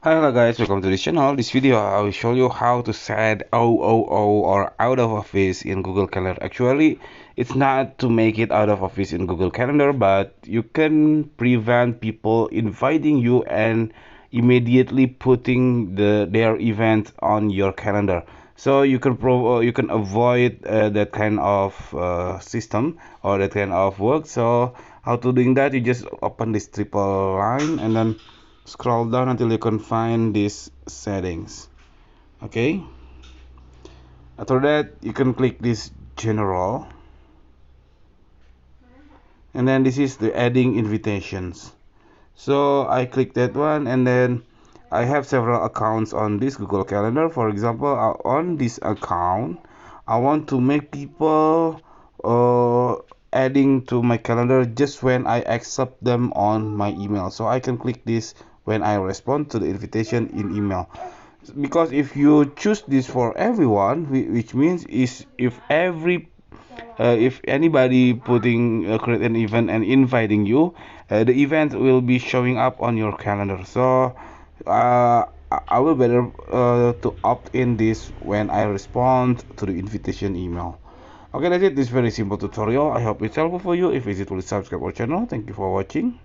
Hello guys, welcome to this channel. This video I will show you how to set OOO or out of office in Google Calendar. Actually, it's not to make it out of office in Google Calendar, but you can prevent people inviting you and immediately putting their event on your calendar. So you can avoid that kind of system or that kind of work. So how to doing that? You just open this triple line and then scroll down until you can find these settings. Okay, after that you can click this general, and then this is the adding invitations. So I click that one, and then I have several accounts on this Google Calendar. For example, on this account I want to make people adding to my calendar just when I accept them on my email. So I can click this when I respond to the invitation in email, because if you choose this for everyone, which means is if anybody putting create an event and inviting you, the event will be showing up on your calendar. So I will better to opt in this when I respond to the invitation email. Okay, that's it. This very simple tutorial. I hope it's helpful for you. If it's, please subscribe our channel. Thank you for watching.